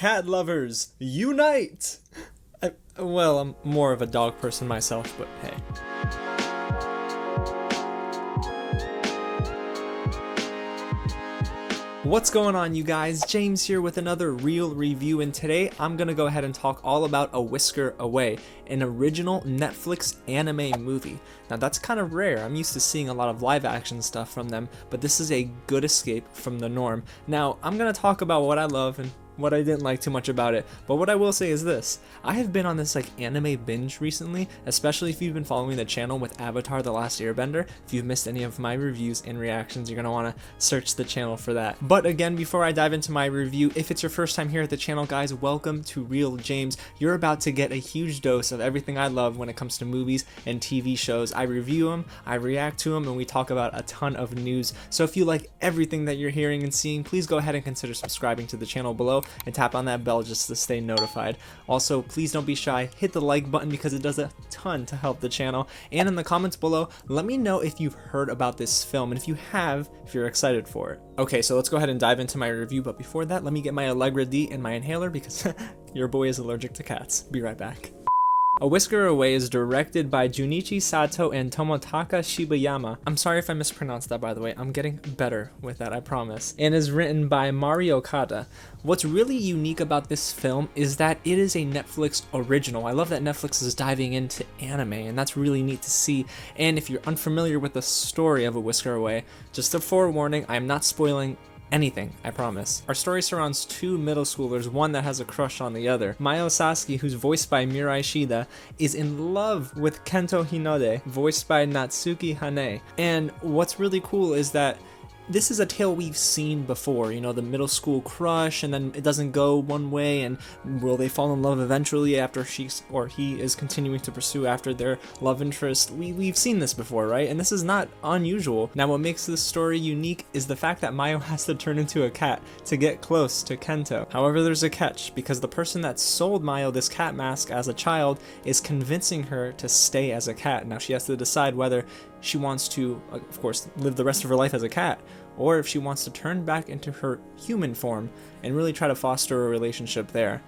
Cat lovers, unite! Well, I'm more of a dog person myself, but hey. What's going on, you guys? James here with another real review, and today I'm gonna go ahead and talk all about A Whisker Away, an original Netflix anime movie. Now that's kind of rare. I'm used to seeing a lot of live action stuff from them, but this is a good escape from the norm. Now I'm gonna talk about what I love and what I didn't like too much about it, but what I will say is this: I have been on this anime binge recently, especially if you've been following the channel with Avatar: The Last Airbender. If you've missed any of my reviews and reactions, you're gonna want to search the channel for that. But again, before I dive into my review, if it's your first time here at the channel, guys, welcome to Real James. You're about to get a huge dose of everything I love when it comes to movies and TV shows. I review them, I react to them, and we talk about a ton of news. So if you like everything that you're hearing and seeing, please go ahead and consider subscribing to the channel below and tap on that bell just to stay notified. Also, please don't be shy, hit the like button because it does a ton to help the channel, and in the comments below, let me know if you've heard about this film, and if you have, if you're excited for it. Okay, so let's go ahead and dive into my review, but before that, let me get my Allegra D and my inhaler because your boy is allergic to cats. Be right back. A Whisker Away is directed by Junichi, Sato, and Tomotaka Shibayama. I'm sorry if I mispronounced that, by the way. I'm getting better with that, I promise. And is written by Mari Okada. What's really unique about this film is that it is a Netflix original. I love that Netflix is diving into anime, and that's really neat to see. And if you're unfamiliar with the story of A Whisker Away, just a forewarning, I am not spoiling anything, I promise. Our story surrounds two middle schoolers, one that has a crush on the other. Mayo Sasuke, who's voiced by Mirai Shida, is in love with Kento Hinode, voiced by Natsuki Hanae. And what's really cool is that this is a tale we've seen before, you know, the middle school crush, and then it doesn't go one way, and will they fall in love eventually after she or he is continuing to pursue after their love interest? We've seen this before, right? And this is not unusual. Now, what makes this story unique is the fact that Mayo has to turn into a cat to get close to Kento. However, there's a catch, because the person that sold Mayo this cat mask as a child is convincing her to stay as a cat. Now, she has to decide whether she wants to, of course, live the rest of her life as a cat, or if she wants to turn back into her human form and really try to foster a relationship there.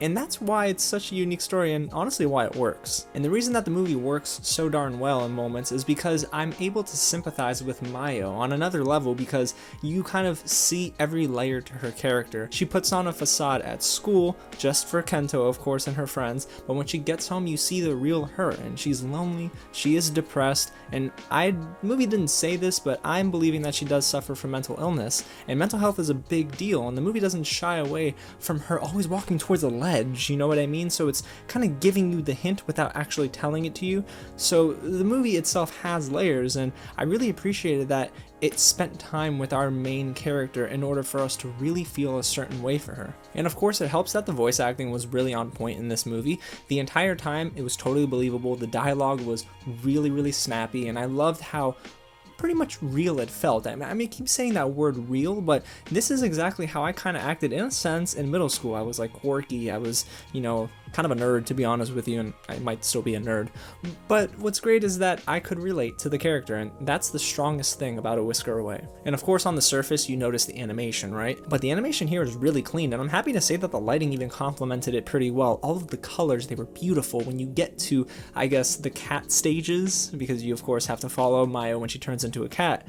And that's why it's such a unique story, and honestly why it works. And the reason that the movie works so darn well in moments is because I'm able to sympathize with Mayo on another level, because you kind of see every layer to her character. She puts on a facade at school, just for Kento, of course, and her friends, but when she gets home you see the real her, and she's lonely, she is depressed, and the movie didn't say this, but I'm believing that she does suffer from mental illness, and mental health is a big deal, and the movie doesn't shy away from her always walking towards a ledge, you know what I mean? So it's kind of giving you the hint without actually telling it to you. So the movie itself has layers, and I really appreciated that it spent time with our main character in order for us to really feel a certain way for her. And of course, it helps that the voice acting was really on point in this movie. The entire time, it was totally believable. The dialogue was really, really snappy, and I loved how pretty much real it felt. I mean, I keep saying that word real, but this is exactly how I kind of acted in a sense in middle school. I was like quirky, I was, you know, kind of a nerd, to be honest with you, and I might still be a nerd. But what's great is that I could relate to the character, and that's the strongest thing about A Whisker Away. And of course, on the surface, you notice the animation, right? But the animation here is really clean, and I'm happy to say that the lighting even complemented it pretty well. All of the colors, they were beautiful. When you get to, I guess, the cat stages, because you of course have to follow Mayo when she turns into a cat,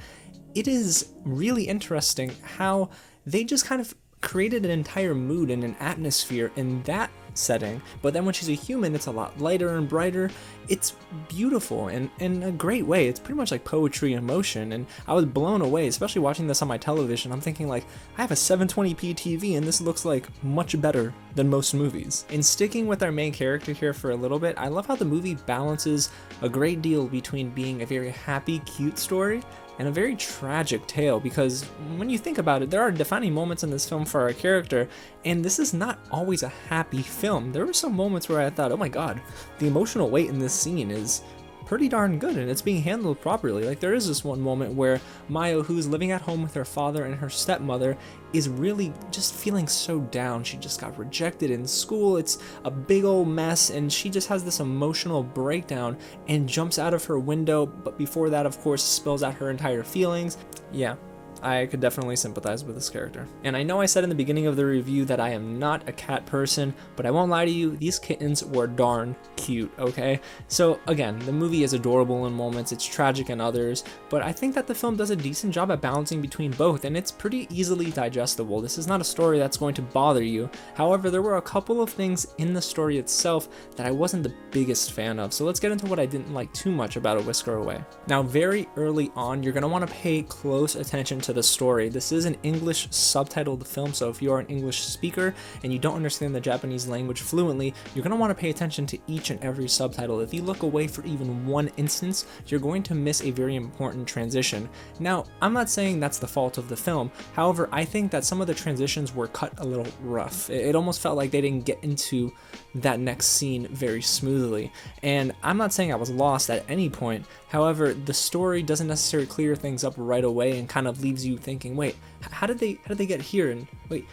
it is really interesting how they just kind of created an entire mood and an atmosphere in that setting, but then when she's a human, it's a lot lighter and brighter. It's beautiful and in a great way. It's pretty much like poetry in motion, and I was blown away, especially watching this on my television. I'm thinking like, I have a 720p TV and this looks like much better than most movies. And sticking with our main character here for a little bit, I love how the movie balances a great deal between being a very happy, cute story and a very tragic tale, because when you think about it, there are defining moments in this film for our character, and this is not always a happy film. There were some moments where I thought, oh my god, the emotional weight in this scene is pretty darn good, and it's being handled properly. Like, there is this one moment where Mayo, who's living at home with her father and her stepmother, is really just feeling so down. She just got rejected in school. It's a big old mess, and she just has this emotional breakdown and jumps out of her window, but before that, of course, spills out her entire feelings. Yeah, I could definitely sympathize with this character. And I know I said in the beginning of the review that I am not a cat person, but I won't lie to you, these kittens were darn cute, okay? So again, the movie is adorable in moments, it's tragic in others, but I think that the film does a decent job at balancing between both, and it's pretty easily digestible. This is not a story that's going to bother you. However, there were a couple of things in the story itself that I wasn't the biggest fan of, so let's get into what I didn't like too much about A Whisker Away. Now, very early on, you're going to want to pay close attention to the story. This is an English subtitled film, so if you are an English speaker and you don't understand the Japanese language fluently, you're going to want to pay attention to each and every subtitle. If you look away for even one instance, you're going to miss a very important transition. Now, I'm not saying that's the fault of the film, however, I think that some of the transitions were cut a little rough. It almost felt like they didn't get into that next scene very smoothly, and I'm not saying I was lost at any point. However, the story doesn't necessarily clear things up right away and kind of leaves you thinking, wait, how did they get here? And wait,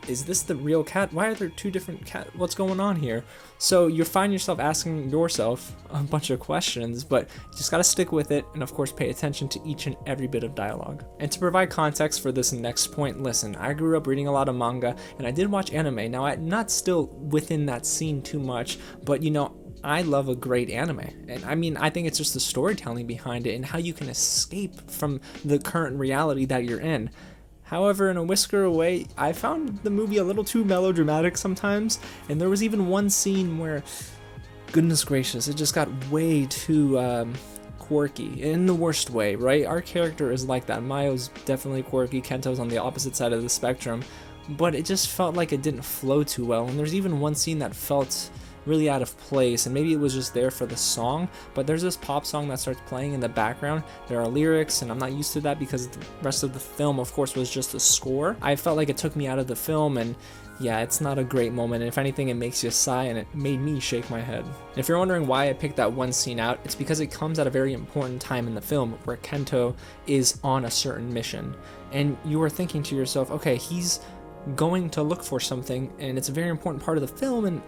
is this the real cat? Why are there two different cats? What's going on here? So you find yourself asking yourself a bunch of questions, but you just gotta stick with it and of course pay attention to each and every bit of dialogue. And to provide context for this next point, listen, I grew up reading a lot of manga and I did watch anime. Now, I'm not still within that scene too much, but you know, I love a great anime, and I mean, I think it's just the storytelling behind it and how you can escape from the current reality that you're in. However, in A Whisker Away, I found the movie a little too melodramatic sometimes, and there was even one scene where, goodness gracious, it just got way too quirky, in the worst way, right? Our character is like that. Mayo's definitely quirky, Kento's on the opposite side of the spectrum, but it just felt like it didn't flow too well, and there's even one scene that felt really out of place, and maybe it was just there for the song, but there's this pop song that starts playing in the background. There are lyrics, and I'm not used to that because the rest of the film, of course, was just a score. I felt like it took me out of the film, and yeah, it's not a great moment. If anything, it makes you sigh, and it made me shake my head. If you're wondering why I picked that one scene out, it's because it comes at a very important time in the film where Kento is on a certain mission, and you are thinking to yourself, okay, he's going to look for something, and it's a very important part of the film, and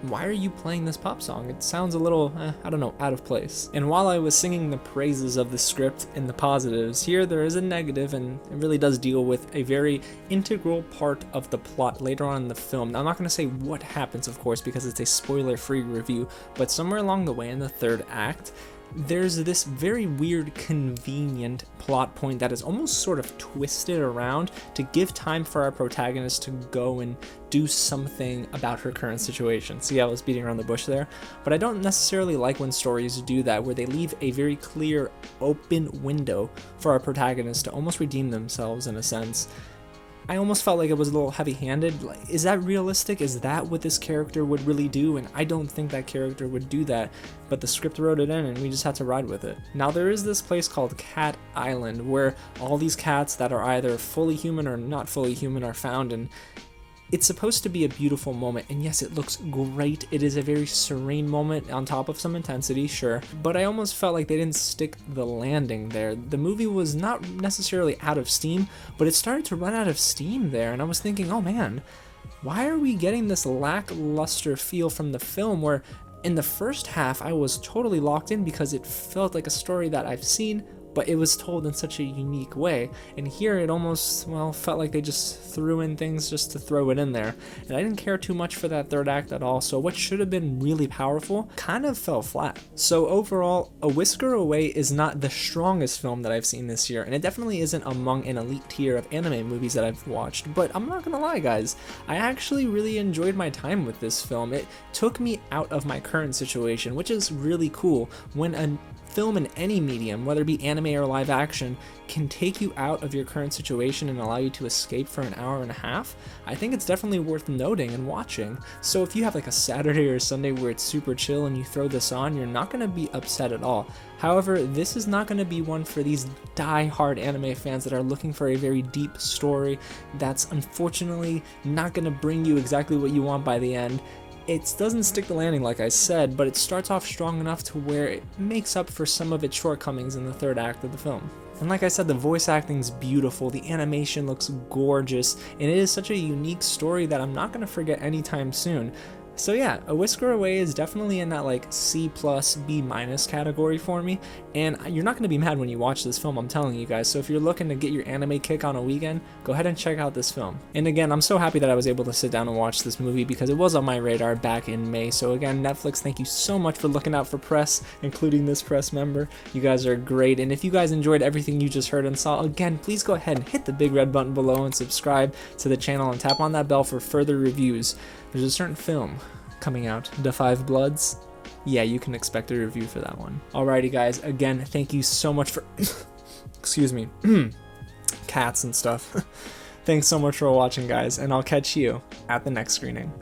why are you playing this pop song? It sounds a little, I don't know, out of place. And while I was singing the praises of the script and the positives, here there is a negative, and it really does deal with a very integral part of the plot later on in the film. Now, I'm not going to say what happens, of course, because it's a spoiler-free review, but somewhere along the way in the third act, there's this very weird, convenient plot point that is almost sort of twisted around to give time for our protagonist to go and do something about her current situation. See how I was beating around the bush there? But I don't necessarily like when stories do that, where they leave a very clear, open window for our protagonist to almost redeem themselves in a sense. I almost felt like it was a little heavy-handed. Like, is that realistic? Is that what this character would really do? And I don't think that character would do that, but the script wrote it in and we just had to ride with it. Now, there is this place called Cat Island where all these cats that are either fully human or not fully human are found, and it's supposed to be a beautiful moment, and yes, it looks great. It is a very serene moment on top of some intensity, sure, but I almost felt like they didn't stick the landing there. The movie was not necessarily out of steam, but it started to run out of steam there, and I was thinking, oh man, why are we getting this lackluster feel from the film where in the first half I was totally locked in because it felt like a story that I've seen, but it was told in such a unique way. And here it almost, well, felt like they just threw in things just to throw it in there. And I didn't care too much for that third act at all, so what should have been really powerful kind of fell flat. So overall, A Whisker Away is not the strongest film that I've seen this year, and it definitely isn't among an elite tier of anime movies that I've watched, but I'm not gonna lie guys, I actually really enjoyed my time with this film. It took me out of my current situation, which is really cool when a film in any medium, whether it be anime or live action, can take you out of your current situation and allow you to escape for an hour and a half. I think it's definitely worth noting and watching. So if you have like a Saturday or Sunday where it's super chill and you throw this on, you're not going to be upset at all. However, this is not going to be one for these die-hard anime fans that are looking for a very deep story that's unfortunately not going to bring you exactly what you want by the end. It doesn't stick the landing like I said, but it starts off strong enough to where it makes up for some of its shortcomings in the third act of the film. And like I said, the voice acting's beautiful, the animation looks gorgeous, and it is such a unique story that I'm not going to forget anytime soon. So yeah, A Whisker Away is definitely in that like C+, B- category for me, and you're not going to be mad when you watch this film, I'm telling you guys. So if you're looking to get your anime kick on a weekend, go ahead and check out this film. And again, I'm so happy that I was able to sit down and watch this movie because it was on my radar back in May. So again, Netflix, thank you so much for looking out for press, including this press member. You guys are great, and if you guys enjoyed everything you just heard and saw, again, please go ahead and hit the big red button below and subscribe to the channel and tap on that bell for further reviews. There's a certain film coming out, The Five Bloods. Yeah, you can expect a review for that one. Alrighty guys, again, thank you so much for excuse me, cats and stuff. Thanks so much for watching guys, and I'll catch you at the next screening.